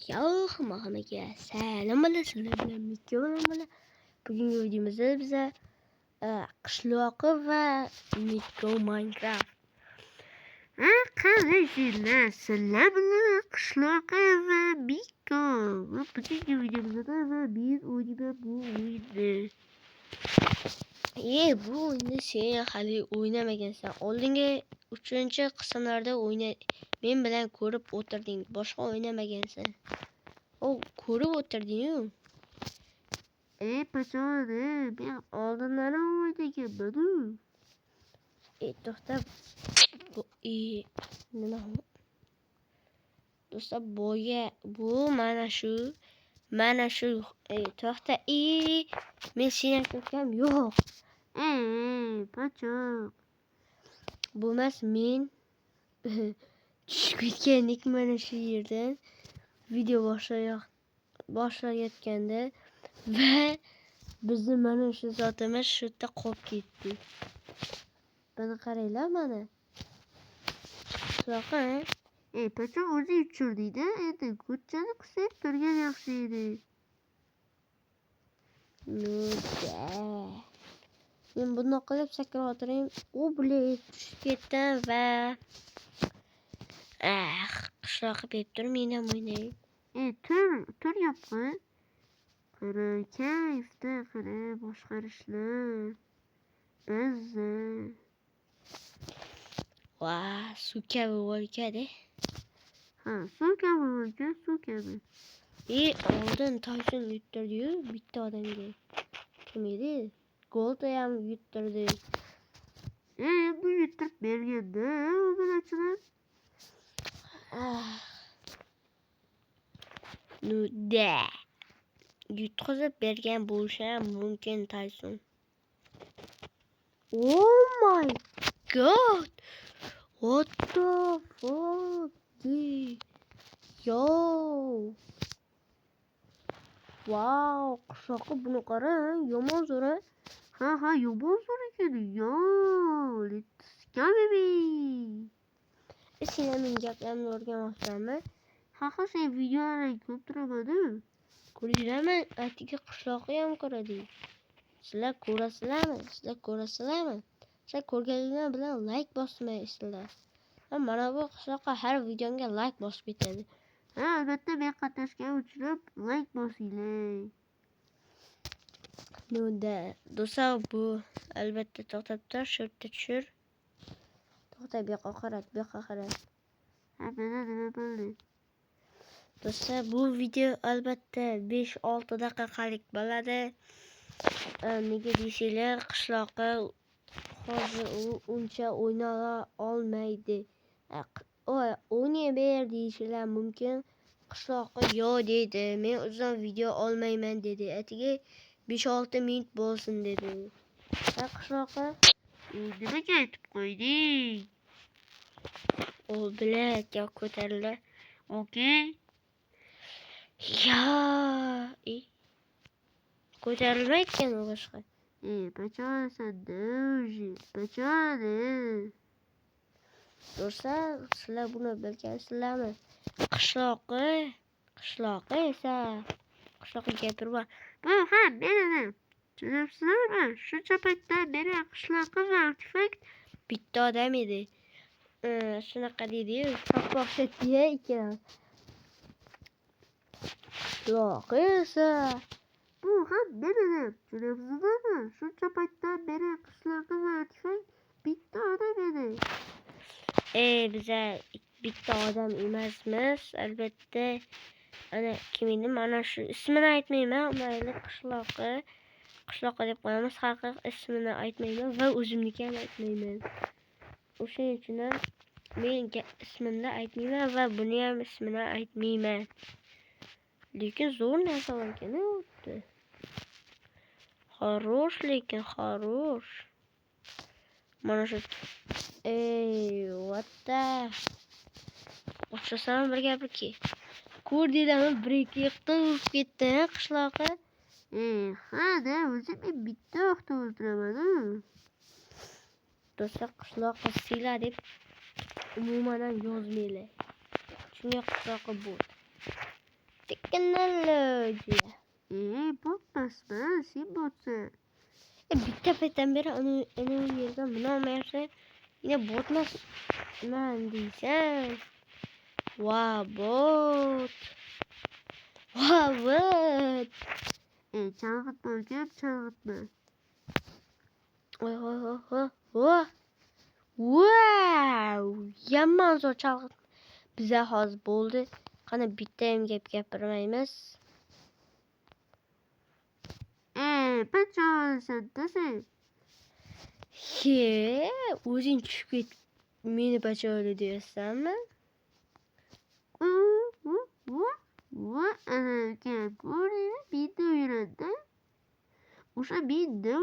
Yo, hammaga salom bilan sizlar bilan Mikko. Bugungi videomizda biza qishloqi va Mikko Minecraft. Qarashinglar, sizlar bilan qishloqi va Mikko. Bugungi videomizda biz o'ynaymiz bu o'yinni. Bu o'yinni sen hali o'ynamagansan. Oldingi 3-qismlarda men bilan ko'rib o'tirding. Boshqa o'ynamagansan. Ko'rib o'tirding-ku. Pachoni, men oldinlari o'ynaganman. To'xtab. Nima? Do'stlar, bu mana shu to'xta. Men seni ko'rgam yo'q. Pachon. Bu emas, men tushib ketgandik mana shu yerdan video boshlayotganda va bizni mana shu zotimiz shu yerda qolib ketdi. Buni qaranglar mana. Shunaqa. Pachon o'zi uchirding-da, endi ko'chani qisib turgan yaxshi edi. Men bundoq qilib sakrayotirim. Tushib ketdim va qishloqqa berib turib men ham o'ynay. Tur yapma. Qara, kayfda qara boshqarishlar. Bizda. Suv kabi bo'lganda. Suv kabi. Oldin Tayson yuttirdi-yu bitta odamga. Kim edi? Golda ham yuttirdi. Bu yuttirib berganda, o'zlarichilar. Yutqizib bergan bo'lishi ham mumkin Tayson. Oh my god! What the fuck? Yo! Wow, qishloqqa buni qara, yomon zo'r. Yomon zo'r ekan. Yo, let's go baby. Sen men gaplarimni o'rganmoqchisanmi? Sen videolarni ko'rib turaman-ku. Ko'ringlarmi? Atigi qishloqqa ham ko'radi. Sizlar ko'rasizlarmi? Sizlar ko'rganinglar bilan like bosmaysizlar. Mana bu qishloqqa har videomga like bosib ketadi. Albatta, men qatnashgan uchun like bosinglar. Do'stlar, bu albatta to'xtab tur, shu yerda tushir. To'xtab, bu yoqqa qara. Nima bo'ldi? Do'stlar, bu video albatta 5-6 daqiqalik bo'ladi. Nega deysizlar, qishloqqa hozir uncha o'ynay olmaydi. O'ynay ber deysizlar mumkin. Qishloqqa yo'q deydi. Men uzun video olmayman dedi. Atigi 5-6 minut bo'lsin dedi. Qishloqqa Nimaga aytib qo'yding? Bilat ko'tarildi. Okay. Ko'tarilmayotgan u boshqa. Pachon Pachoni. Do'stlar, sizlar buni bilgansizlarmi? Qishloqqa esa gapirma. Bu meni tushunasizlarmi? Shuncha paytdan beri qishloqqa va artefakt bitta odam edi. Shunaqa deydi-yu, qopqoqcha ekan. Qishloqqa esa bu meni tushunasizlarmi? Shuncha paytdan beri qishloqqa va artefakt bitta odam edi. Biza bitta odam emasmiz, albatta. Ana kim edi? Mana shu ismini aytmayman, mayli qishloqqa deb qo'yamiz. Haqiqiy ismini aytmayman va o'zimniki ham aytmayman. O'shaning uchun ham men ismimni aytmayman va buni ham ismini aytmayman. Lekin zo'r narsa ekan o'tdi. Xarosh. Mana shu what the? O'xshasam bir gapirki. Ko'rdinglarmi, bir-ikki yoqda urib ketdi qishloqqa. O'zim bitta yoqda o'ldiraman. Do'stlar, qishloqqa sila deb umuman yozmaylar. Shunga qishloqqa bu. Teknologiya. Botmasma, sen botsan. Bitta paytdan beri ana u yerga minolmayapsa, yine botmasman deysan. Bot. Bot. Chalg'itma ukam, chalg'itma. Wow! Yomon zo'r chalg'it. Biza hozir bo'ldi. Qani bittayam gap gapirmaymiz. Pachollasan sen. O'zing tushib ket. Meni bachola deyapsanmi? Ana ukam, ko'rdingmi? Bitta o'yinda. O'sha bitta.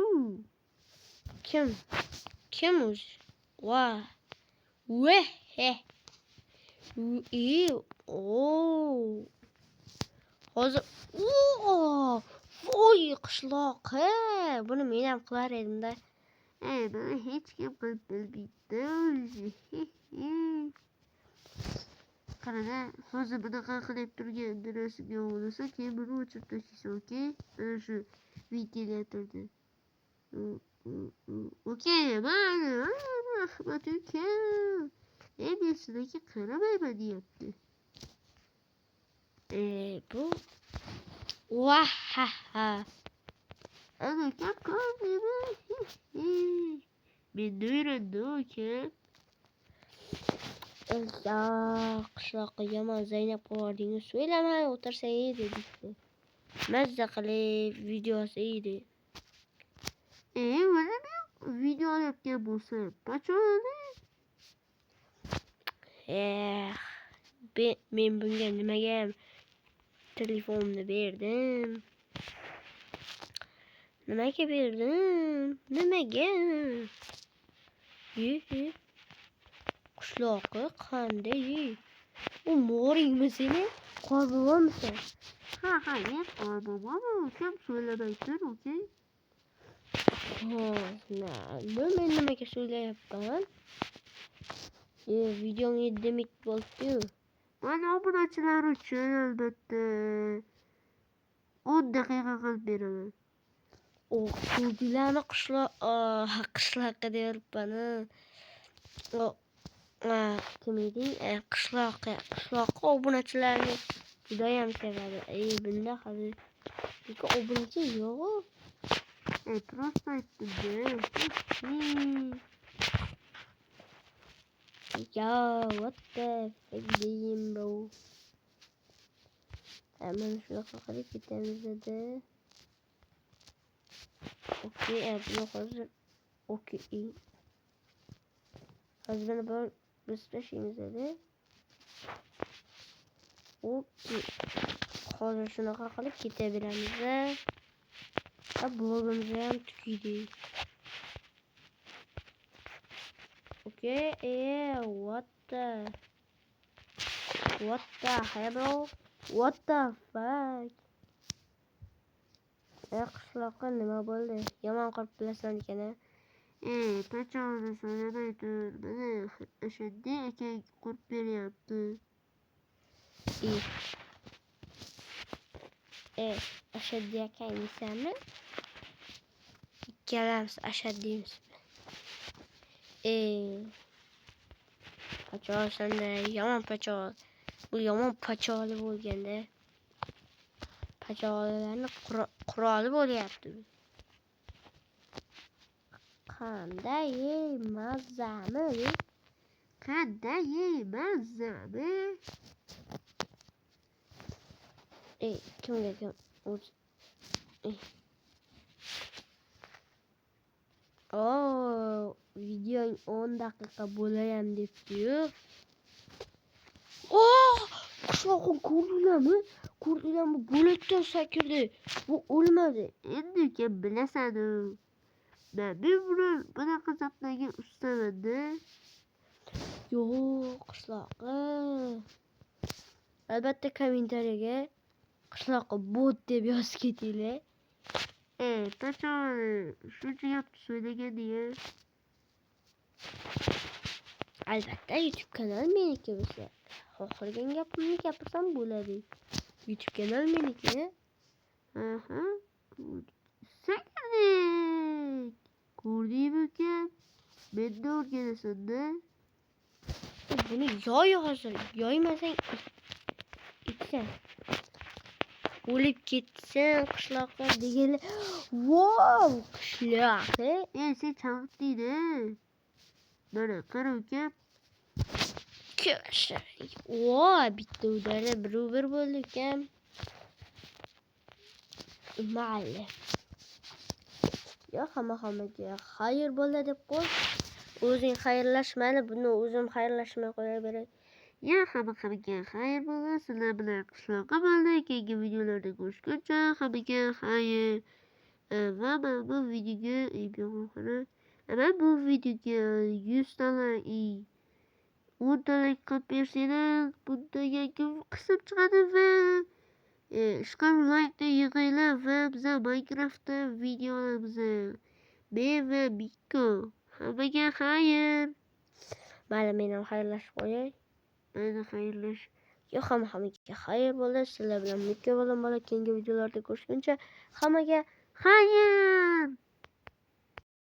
Kim o'zi? Hozir voy qishloq. Buni men ham qilar edim-da. Buni hech kim qilib bilmaydi. Qarada, hozir bunaqa qilib turgan narsaga o'ylasa, keyin buni o'chirib tashlaysan, okey? Mana shu ventilyatorda. Okey, mana rahmat ukam. Men sizlarga qaramayman deyapti. Bu Ana ukam ko'rdingmi? Menda o'yrandi ukam. Qishloqqa yomon Zaynab qovardingiz so'ylamay o'tirsa edi deydi. Mazza qilib videosi edi. O'zim video olayotgan bo'lsam, pachoni. Men bunga nimaga telefonni berdim? Nimaga berdim? Nimaga? Qishloqqa qanday? U mo'ringmi seni? Qorbobomsan? Ha, men qorbobom, ukam so'ylamaysan, okey? Men nimaga so'ylayapman? Videom 7 minut bo'ldi-yu. Mana obunachilar uchun albatta 10 daqiqa qilib beraman. Ko'rdilarmi qishloqqa deyapman. Kim edi? Qishloqqa obunachilarni judayam sevadi. Bunda hali obunachi yo'q. Просто aytdim-da. What the fuck deyim bu? Mana shunaqa qilib ketamiz-da. Okey, bunu hozir okey. Hozir buni biz tashlaymiz-da. Okey. Hozir shunaqa qilib ketaveramiz-da. Blogimizni ham tukiydi. Okay, what the hell, bro? What the fuck? Qishloqqa nima bo'ldi? Yomon qilib bilasan ekan-a? Pachoni so'ramay tur. Mana Ashaddiy akang qurib beryapti. Ashaddiy akang deysizmi? Ikkalamiz Ashaddiymiz. Pachol senda yomon pachol. Bu yomon pacholi bo'lganda. Pacholalarni quroli bo'lyapti. Qanday mazami? Kimga kim o'zi? Videoning 10 daqiqa bo'layam debdi-yu. Qishloqni ko'rdinglarmi? Bo'lakdan sakrdi. Bu o'lmadi. Endi ukam bilasan-ku. Men bunaqa zotlarga ustaman-da. Yo'q, qishloqqa. Albatta kommentariyaga qishloqqa bot deb yozib ketinglar. Pachoni shuncha gapni so'ylagan-ya. Albatta YouTube kanal meniki bo'lsa, xohlagan gapimni gapirsam bo'ladi. YouTube kanal meniki. Aha. Sakirdik. Ko'rdingmi ukam? Menda o'rganasan-da. Buni yoy hozir. Yoymasang itsan. O'lib ketsin qishloqqa deganlar. Wow, qishloqqa. Sen chavutding-da. Mana qara ukam. Ko'sha. Voy, bitta udara bir bo'ldi ukam. Mayli. Yo, hammaga xayr bo'ldi deb qo'y. O'zing xayrlashmani, buni o'zim xayrlashmay qo'yaveray. Ya hammaga xayr bo'lsin. Sizlar bilan qishloqqa bo'ldi. Keyingi videolarda ko'rishguncha hammaga xayr. Va men bu videoga 100 ta like, 10 ta like qilib bersanglar, bunda yangi qism chiqadi va ishqam like yig'inglar va biz Minecraftda video olamiz. Men va Mikko. Hammaga xayr. Mayli, men ham xayrlashib qo'yay. Mayli, xayrlash. Yo, hammaga xayr bo'ldi. Sizlar bilan Mikko bilan keyingi videolarda ko'rishguncha hammaga Xayr.